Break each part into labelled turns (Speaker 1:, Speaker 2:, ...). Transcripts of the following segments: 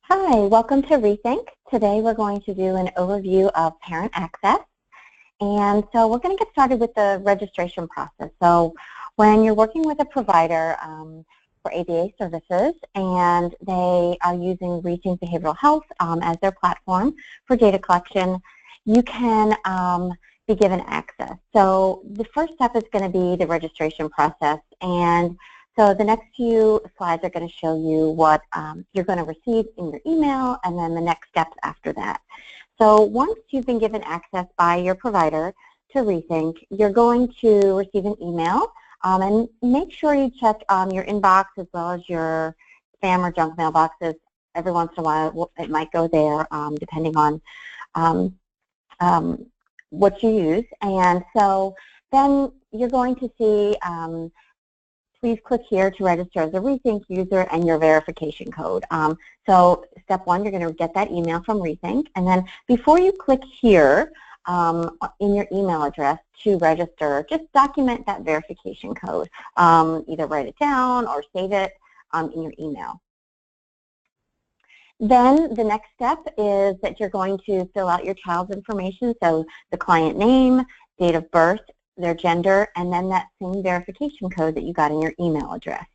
Speaker 1: Hi, welcome to Rethink. Today we're going to do an overview of parent access. And so we're going to get started with the registration process. So when you're working with a provider for ABA services and they are using Rethink Behavioral Health as their platform for data collection, you can be given access. So the first step is going to be the registration process. And so the next few slides are going to show you what you're going to receive in your email and then the next steps after that. So once you've been given access by your provider to Rethink, you're going to receive an email and make sure you check your inbox as well as your spam or junk mailboxes. Every once in a while it might go there depending on what you use. And so then you're going to see please click here to register as a Rethink user and your verification code. So step one, you're going to get that email from Rethink, and then before you click here in your email address to register, just document that verification code. Either write it down or save it in your email. Then the next step is that you're going to fill out your child's information, so the client name, date of birth, their gender, and then that same verification code that you got in your email address.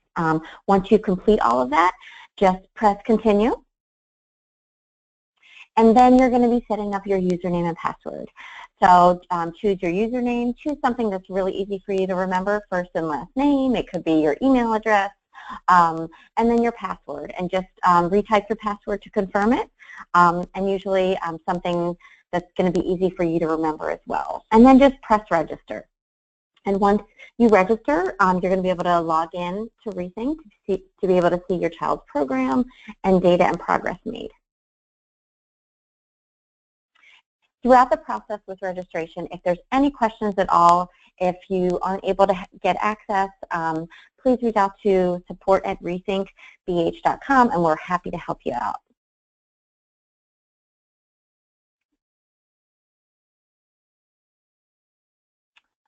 Speaker 1: Once you complete all of that, just press continue. And then you're going to be setting up your username and password. So choose your username, choose something that's really easy for you to remember, first and last name, it could be your email address, and then your password, and just retype your password to confirm it, and usually something that's going to be easy for you to remember as well. And then just press register. And once you register, you're going to be able to log in to Rethink to be able to see your child's program and data and progress made. Throughout the process with registration, if there's any questions at all, if you aren't able to get access, please reach out to support@rethinkbh.com and we're happy to help you out.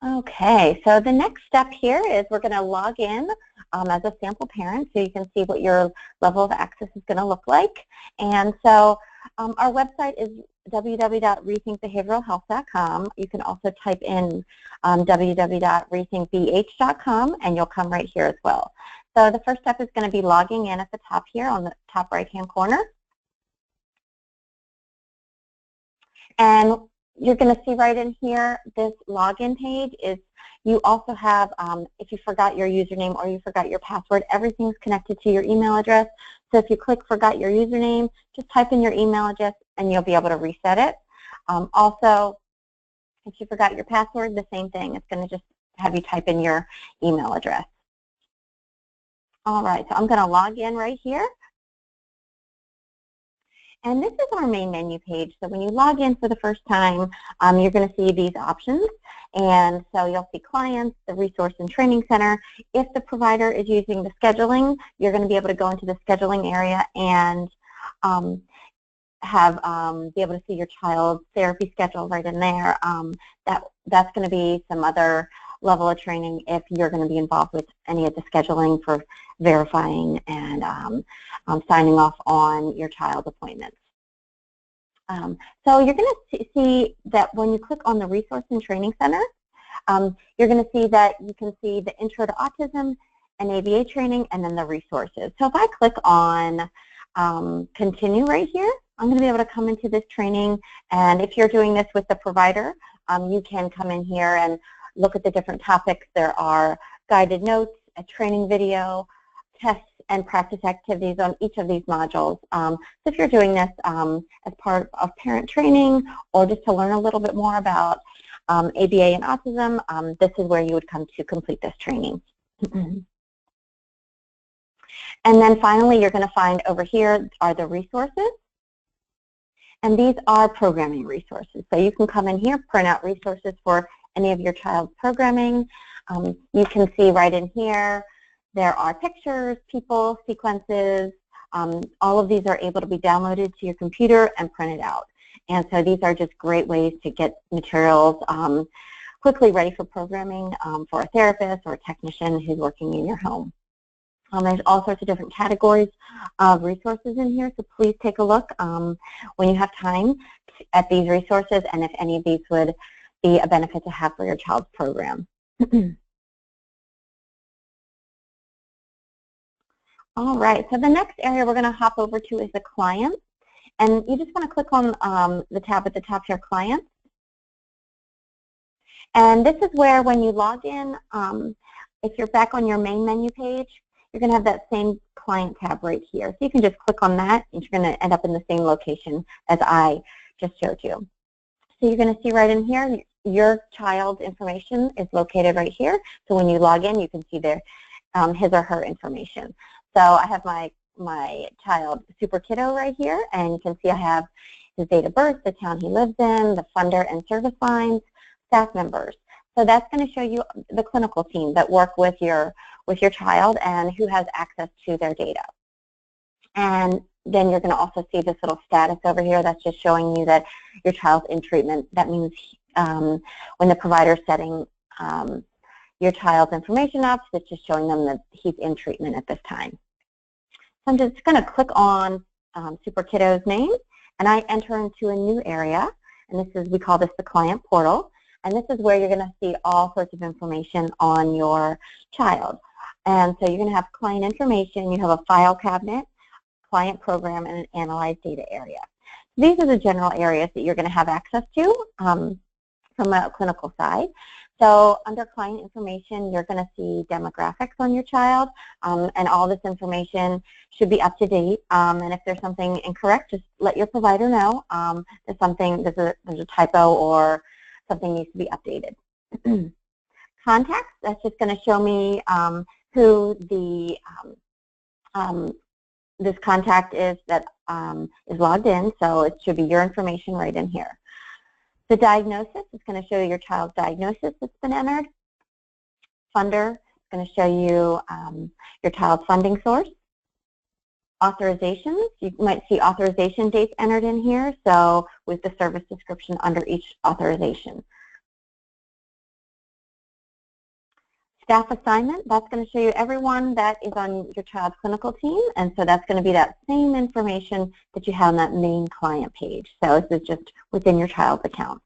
Speaker 1: Okay, so the next step here is we're going to log in as a sample parent so you can see what your level of access is going to look like. And so our website is www.rethinkbehavioralhealth.com. You can also type in www.rethinkbh.com and you'll come right here as well. So the first step is going to be logging in at the top here on the top right-hand corner. And you're going to see right in here, this login page is, you also have, if you forgot your username or you forgot your password, everything's connected to your email address. So if you click forgot your username, just type in your email address and you'll be able to reset it. Also, if you forgot your password, the same thing. It's going to just have you type in your email address. All right, so I'm going to log in right here. And this is our main menu page. So when you log in for the first time, you're going to see these options. And so you'll see clients, the resource and training center. If the provider is using the scheduling, you're going to be able to go into the scheduling area and be able to see your child's therapy schedule right in there. That's going to be some other level of training if you're going to be involved with any of the scheduling for verifying and signing off on your child's appointments. So you're going to see that when you click on the Resource and Training Center, you're going to see that you can see the Intro to Autism and ABA training and then the resources. So if I click on Continue right here, I'm going to be able to come into this training, and if you're doing this with the provider, you can come in here and look at the different topics. There are guided notes, a training video, tests, and practice activities on each of these modules. So if you're doing this as part of parent training or just to learn a little bit more about ABA and autism, this is where you would come to complete this training. And then finally, you're going to find over here are the resources. And these are programming resources. So you can come in here, print out resources for any of your child's programming. You can see right in here, there are pictures, people, sequences. All of these are able to be downloaded to your computer and printed out. And so these are just great ways to get materials quickly ready for programming for a therapist or a technician who's working in your home. There's all sorts of different categories of resources in here, so please take a look when you have time at these resources and if any of these would be a benefit to have for your child's program. All right, so the next area we're going to hop over to is the client. And you just want to click on the tab at the top here, Clients. And this is where when you log in, if you're back on your main menu page, you're going to have that same Client tab right here. So you can just click on that, and you're going to end up in the same location as I just showed you. So you're going to see right in here, your child's information is located right here. So when you log in, you can see their his or her information. So I have my child Super Kiddo right here, and you can see I have his date of birth, the town he lives in, the funder and service lines, staff members. So that's going to show you the clinical team that work with your child and who has access to their data. And then you're going to also see this little status over here that's just showing you that your child's in treatment. That means when the provider is setting your child's information up, it's just showing them that he's in treatment at this time. So I'm just going to click on Super Kiddo's name, and I enter into a new area, and we call this the Client Portal, and this is where you're going to see all sorts of information on your child. And so you're going to have client information, you have a file cabinet, client program, and an analyze data area. These are the general areas that you're going to have access to from a clinical side. So under client information, you're going to see demographics on your child, and all this information should be up to date. And if there's something incorrect, just let your provider know. There's a typo or something needs to be updated. Contacts, that's just going to show me who this contact is that is logged in. So it should be your information right in here. The diagnosis is going to show you your child's diagnosis that's been entered. Funder is going to show you your child's funding source. Authorizations, you might see authorization dates entered in here, so with the service description under each authorization. Staff assignment, that's going to show you everyone that is on your child's clinical team, and so that's going to be that same information that you have on that main client page. So this is just within your child's account.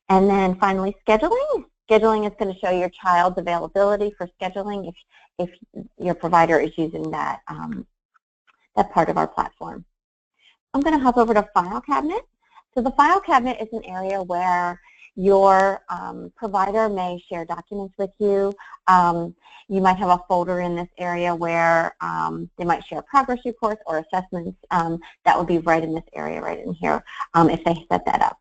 Speaker 1: And then finally, scheduling. Scheduling is going to show your child's availability for scheduling if your provider is using that, that part of our platform. I'm going to hop over to File Cabinet. So the File Cabinet is an area where your provider may share documents with you. You might have a folder in this area where they might share progress reports or assessments. That would be right in this area, right in here, if they set that up.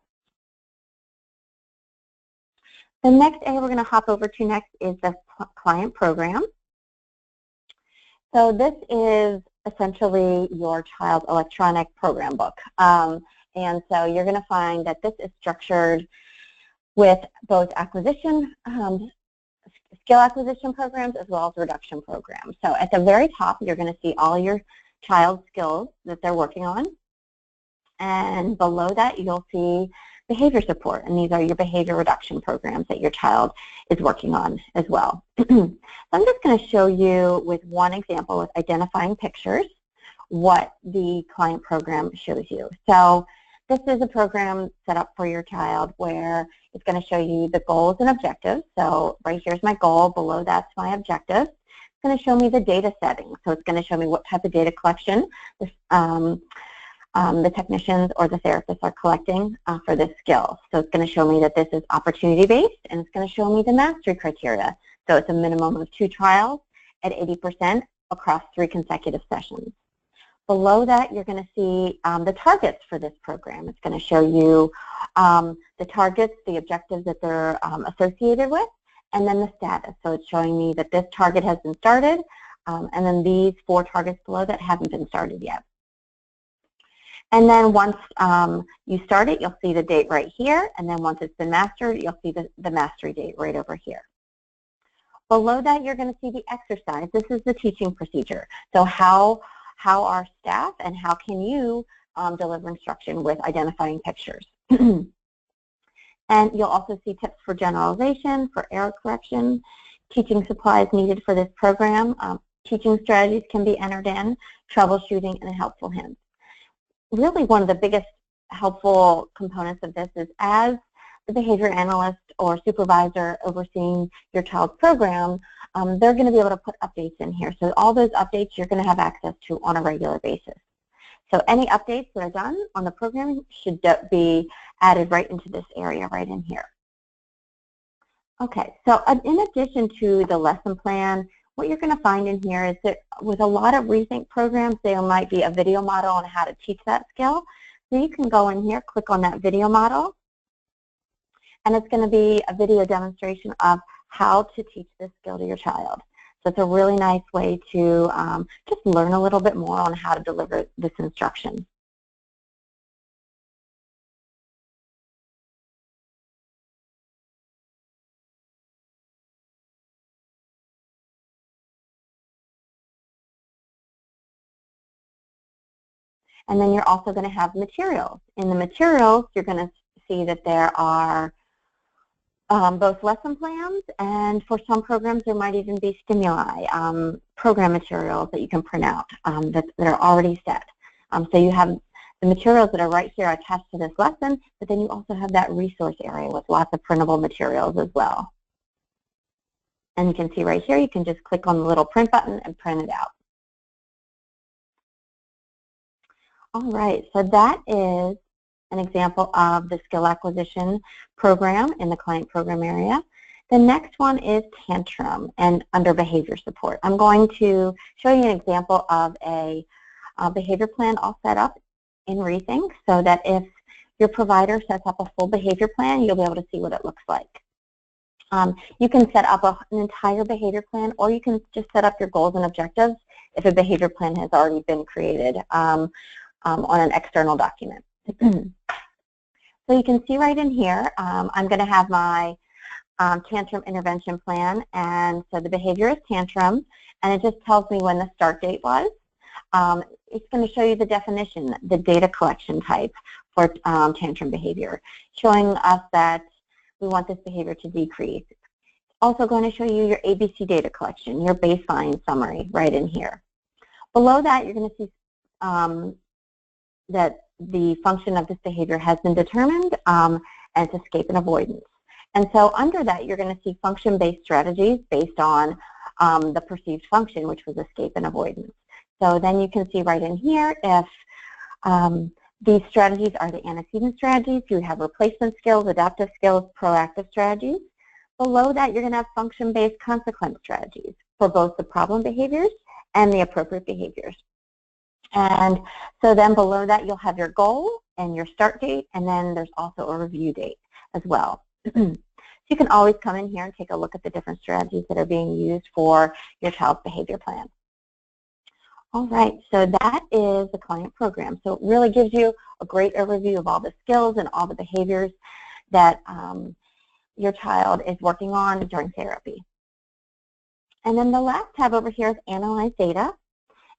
Speaker 1: The next area we're going to hop over to next is the client program. So this is essentially your child's electronic program book. And so you're going to find that this is structured with both acquisition, skill acquisition programs as well as reduction programs. So at the very top, you're going to see all your child's skills that they're working on. And below that, you'll see behavior support, and these are your behavior reduction programs that your child is working on as well. So I'm just going to show you with one example with identifying pictures what the client program shows you. So this is a program set up for your child where it's going to show you the goals and objectives. So right here's my goal, below that's my objective. It's going to show me the data settings. So it's going to show me what type of data collection this, the technicians or the therapists are collecting for this skill. So it's going to show me that this is opportunity-based, and it's going to show me the mastery criteria. So it's a minimum of 2 trials at 80% across 3 consecutive sessions. Below that, you're going to see the targets for this program. It's going to show you the targets, the objectives that they're associated with, and then the status. So it's showing me that this target has been started, and then these 4 targets below that haven't been started yet. And then once you start it, you'll see the date right here, and then once it's been mastered, you'll see the mastery date right over here. Below that, you're going to see the exercise. This is the teaching procedure. So how are staff and how can you deliver instruction with identifying pictures. And you'll also see tips for generalization, for error correction, teaching supplies needed for this program. Teaching strategies can be entered in, troubleshooting, and helpful hints. Really, one of the biggest helpful components of this is, as the behavior analyst or supervisor overseeing your child's program, they're going to be able to put updates in here. So all those updates you're going to have access to on a regular basis. So any updates that are done on the program should be added right into this area right in here. Okay, so in addition to the lesson plan, what you're going to find in here is that with a lot of Rethink programs, there might be a video model on how to teach that skill. So you can go in here, click on that video model, and it's going to be a video demonstration of how to teach this skill to your child. So it's a really nice way to just learn a little bit more on how to deliver this instruction. And then you're also going to have materials. In the materials, you're going to see that there are both lesson plans, and for some programs there might even be stimuli, program materials that you can print out that are already set. So you have the materials that are right here attached to this lesson, but then you also have that resource area with lots of printable materials as well. And you can see right here, you can just click on the little print button and print it out. All right, so that is an example of the skill acquisition program in the client program area. The next one is Tantrum and under behavior support. I'm going to show you an example of a behavior plan all set up in Rethink so that if your provider sets up a full behavior plan, you'll be able to see what it looks like. You can set up an entire behavior plan, or you can just set up your goals and objectives if a behavior plan has already been created on an external document. So you can see right in here, I'm going to have my tantrum intervention plan, and so the behavior is tantrum, and it just tells me when the start date was. It's going to show you the definition, the data collection type for tantrum behavior, showing us that we want this behavior to decrease. Also going to show you your ABC data collection, your baseline summary right in here. Below that, you're going to see that the function of this behavior has been determined, and it's escape and avoidance. And so under that, you're going to see function-based strategies based on the perceived function, which was escape and avoidance. So then you can see right in here if these strategies are the antecedent strategies. You have replacement skills, adaptive skills, proactive strategies. Below that, you're going to have function-based consequence strategies for both the problem behaviors and the appropriate behaviors. And so then below that, you'll have your goal and your start date, and then there's also a review date as well. So you can always come in here and take a look at the different strategies that are being used for your child's behavior plan. All right, so that is the client program. So it really gives you a great overview of all the skills and all the behaviors that your child is working on during therapy. And then the last tab over here is Analyze Data.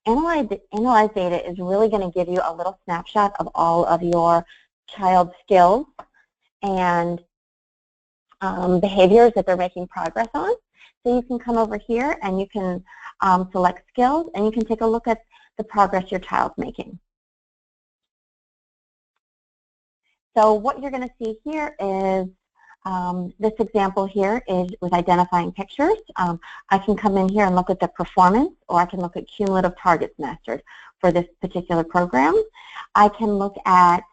Speaker 1: Analyze Data is really going to give you a little snapshot of all of your child's skills and behaviors that they're making progress on. So you can come over here and you can select skills, and you can take a look at the progress your child's making. So what you're going to see here is this example here is with identifying pictures. I can come in here and look at the performance, or I can look at cumulative targets mastered for this particular program. I can look at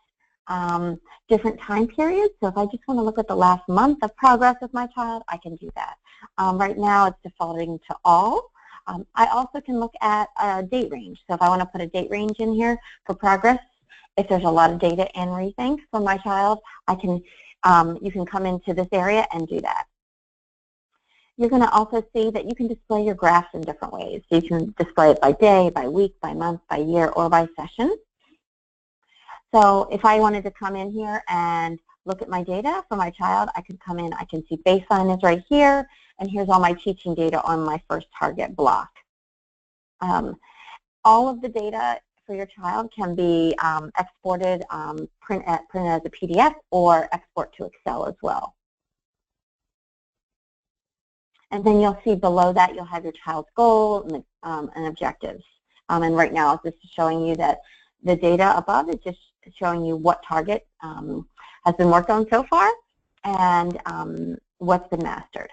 Speaker 1: different time periods. So if I just want to look at the last month of progress with my child, I can do that. Right now it's defaulting to all. I also can look at a date range. So if I want to put a date range in here for progress, if there's a lot of data in Rethink for my child, I can, you can come into this area and do that. You're going to also see that you can display your graphs in different ways. So you can display it by day, by week, by month, by year, or by session. So if I wanted to come in here and look at my data for my child, I can come in, I can see baseline is right here, and here's all my teaching data on my first target block. All of the data for your child can be exported, print as a PDF, or export to Excel as well. And then you'll see below that you'll have your child's goal and objectives. And right now this is showing you that the data above is just showing you what target has been worked on so far and what's been mastered.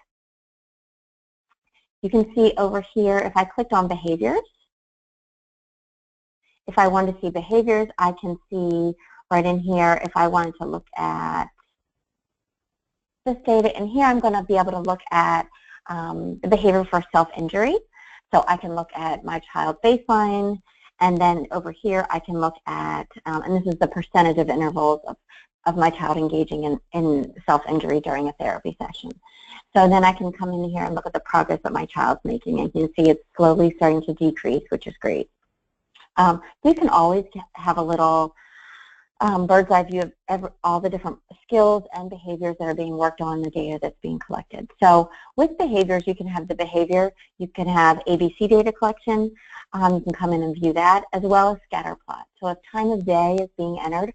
Speaker 1: You can see over here, if I clicked on behaviors, if I wanted to see behaviors, I can see right in here, if I wanted to look at this data in here, I'm going to be able to look at the behavior for self-injury. So I can look at my child's baseline, and then over here I can look at, and this is the percentage of intervals of my child engaging in self-injury during a therapy session. So then I can come in here and look at the progress that my child's making, and you can see it's slowly starting to decrease, which is great. You can always have a little bird's eye view of all the different skills and behaviors that are being worked on in the data that's being collected. So with behaviors, you can have the behavior, you can have ABC data collection, you can come in and view that, as well as scatter plot. So if time of day is being entered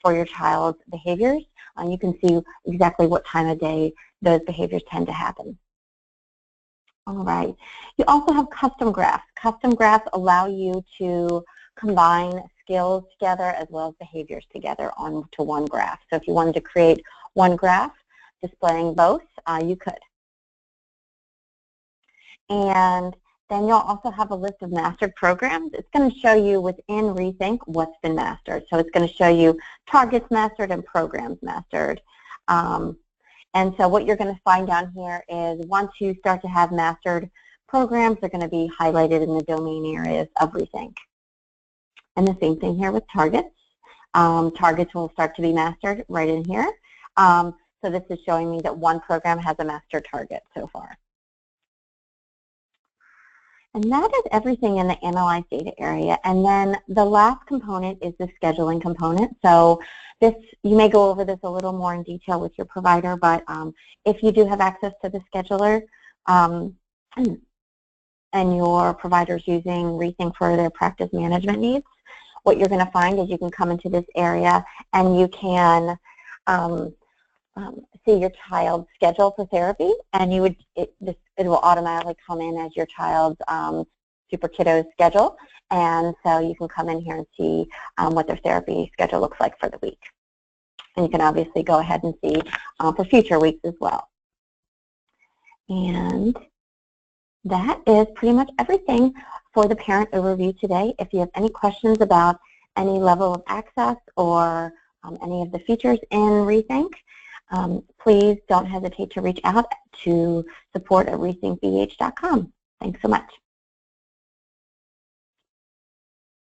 Speaker 1: for your child's behaviors, you can see exactly what time of day those behaviors tend to happen. All right. You also have custom graphs. Custom graphs allow you to combine skills together as well as behaviors together onto one graph. So if you wanted to create one graph displaying both, you could. And then you'll also have a list of mastered programs. It's going to show you within Rethink what's been mastered. So it's going to show you targets mastered and programs mastered. And so what you're going to find down here is once you start to have mastered programs, they're going to be highlighted in the domain areas of Rethink. And the same thing here with targets. Targets will start to be mastered right in here. So this is showing me that one program has a master target so far. And that is everything in the Analyze Data area. And then the last component is the scheduling component. So this, you may go over this a little more in detail with your provider, but if you do have access to the scheduler and your provider's using Rethink for their practice management needs, what you're going to find is you can come into this area and you can see your child's schedule for therapy, and you would it will automatically come in as your child's super kiddo's schedule, and so you can come in here and see what their therapy schedule looks like for the week. And you can obviously go ahead and see for future weeks as well. And that is pretty much everything for the parent overview today. If you have any questions about any level of access or any of the features in Rethink, please don't hesitate to reach out to support@rethinkbh.com. Thanks so much.